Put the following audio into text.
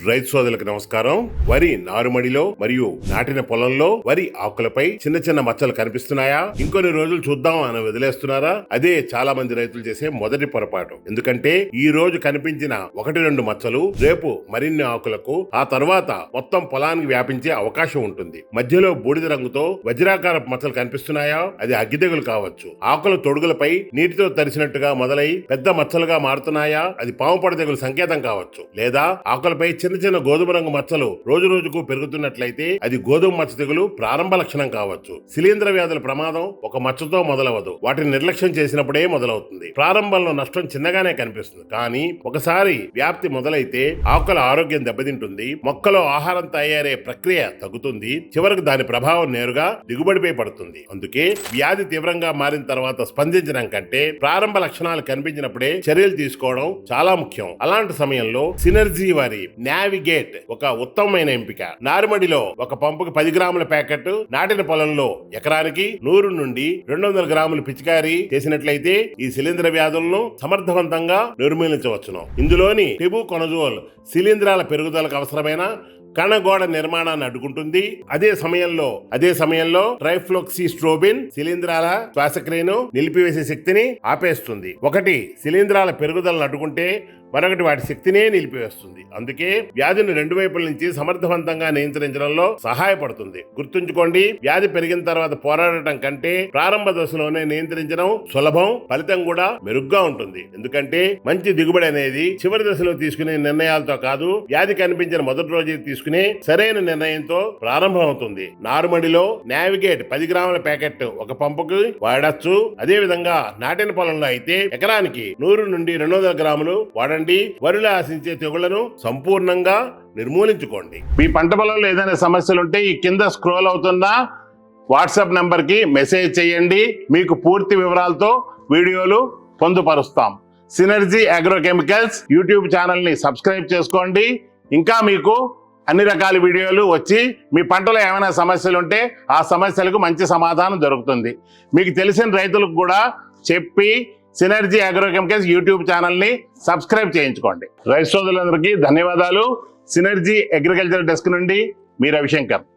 రైతు సోదరులకు నమస్కారం. వరి నారుమడిలో మరియు నాటిన పొలంలో వరి ఆకులపై చిన్న చిన్న మచ్చలు కనిపిస్తున్నాయా? ఇంకొన్ని రోజులు చూద్దాం అని వదిలేస్తున్నారా? అదే చాలా మంది రైతులు చేసే మొదటి పొరపాటు. ఎందుకంటే ఈ రోజు కనిపించిన 1-2 మచ్చలు రేపు మరిన్ని ఆకులకు, ఆ తర్వాత మొత్తం పొలానికి వ్యాపించే అవకాశం ఉంటుంది. మధ్యలో బూడిద రంగుతో వజ్రాకార మచ్చలు కనిపిస్తున్నాయా? అది అగ్గి తెగులు కావచ్చు. ఆకుల తొడుగులపై నీటితో తడిసినట్టుగా మొదలై పెద్ద మచ్చలుగా మారుతున్నాయా? అది పాము పొడ తెగులు సంకేతం కావచ్చు. లేదా ఆకులపై చిన్న చిన్న గోధుమ రంగు మచ్చలు రోజు రోజుకు పెరుగుతున్నట్లయితే అది గోధుమ మచ్చ తెగులు ప్రారంభ లక్షణం కావచ్చు. శిలీంధ్ర వ్యాధుల ప్రమాదం ఒక మచ్చతో మొదలవదు, వాటిని నిర్లక్ష్యం చేసినప్పుడే మొదలవుతుంది. ప్రారంభంలో నష్టం చిన్నగానే కనిపిస్తుంది, కానీ ఒకసారి వ్యాప్తి మొదలైతే ఆకుల ఆరోగ్యం దెబ్బతింటుంది, మొక్కలో ఆహారం తయారయ్యే ప్రక్రియ తగ్గుతుంది, చివరికి దాని ప్రభావం నేరుగా దిగుబడిపై పడుతుంది. అందుకే వ్యాధి తీవ్రంగా మారిన తర్వాత స్పందించడం కంటే ప్రారంభ లక్షణాలు కనిపించినప్పుడే చర్యలు తీసుకోవడం చాలా ముఖ్యం. అలాంటి సమయంలో సినర్జీ వారి నావిగేట్ ఒక ఉత్తమమైన ఎంపిక. నారుమడిలో ఒక పంపుకి 10 గ్రాముల ప్యాకెట్, నాటిన పొలంలో ఎకరానికి 100 నుండి 200 గ్రాములు పిచికారీ చేసినట్లయితే ఈ శిలీంధ్ర వ్యాధులను సమర్థవంతంగా నిర్మూలించవచ్చును. ఇందులోని టెబుకొనజోల్ శిలీంధ్రాల పెరుగుదలకు అవసరమైన కణగోడ నిర్మాణాన్ని అడ్డుకుంటుంది. అదే సమయంలో ట్రైఫ్లోక్సిస్ట్రోబిన్ శిలీంధ్రాల శ్వాసక్రియను నిలిపివేసే శక్తిని ఆపేస్తుంది. ఒకటి శిలీంధ్రాల పెరుగుదలను అడ్డుకుంటే మరొకటి వాటి శక్తినే నిలిపివేస్తుంది. అందుకే వ్యాధిని 2 వైపుల నుంచి సమర్థవంతంగా నియంత్రించడంలో సహాయపడుతుంది. గుర్తుంచుకోండి, వ్యాధి పెరిగిన తర్వాత పోరాడటం కంటే ప్రారంభ దశలోనే నియంత్రించడం సులభం, ఫలితం కూడా మెరుగ్గా ఉంటుంది. ఎందుకంటే మంచి దిగుబడి అనేది చివరి దశలో తీసుకునే నిర్ణయాలతో కాదు, వ్యాధి కనిపించిన మొదటి రోజు తీసుకునే సరైన నిర్ణయంతో ప్రారంభం అవుతుంది. నారుమడిలో నావిగేట్ 10 గ్రాముల ప్యాకెట్ ఒక పంపుకు వాడచ్చు. అదే విధంగా నాటిన పొలంలో అయితే ఎకరానికి 100 నుండి 200 గ్రాములు వాడండి. వరిలో ఆశించే తెగుళ్లను సంపూర్ణంగా నిర్మూలించుకోండి. మీ పంట పొలంలో ఏదైనా సమస్యలుంటే ఈ కింద స్క్రోల్ అవుతున్న వాట్సాప్ నంబర్ కి మెసేజ్ చేయండి. మీకు పూర్తి వివరాలతో వీడియోలు పొందుపరుస్తాం. సినర్జీ అగ్రోకెమికల్స్ యూట్యూబ్ ఛానల్ ని సబ్స్క్రైబ్ చేసుకోండి. ఇంకా మీకు అన్ని రకాల వీడియోలు వచ్చి మీ పంటలో ఏమైనా సమస్యలు ఉంటే ఆ సమస్యలకు మంచి సమాధానం దొరుకుతుంది. మీకు తెలిసిన రైతులకు కూడా చెప్పి సినర్జీ అగ్రోకెమికల్స్ యూట్యూబ్ ఛానల్ ని సబ్స్క్రైబ్ చేయించుకోండి. రైతు సోదరులందరికీ ధన్యవాదాలు. సినర్జీ అగ్రికల్చర్ డెస్క్ నుండి మీ రవిశంకర్.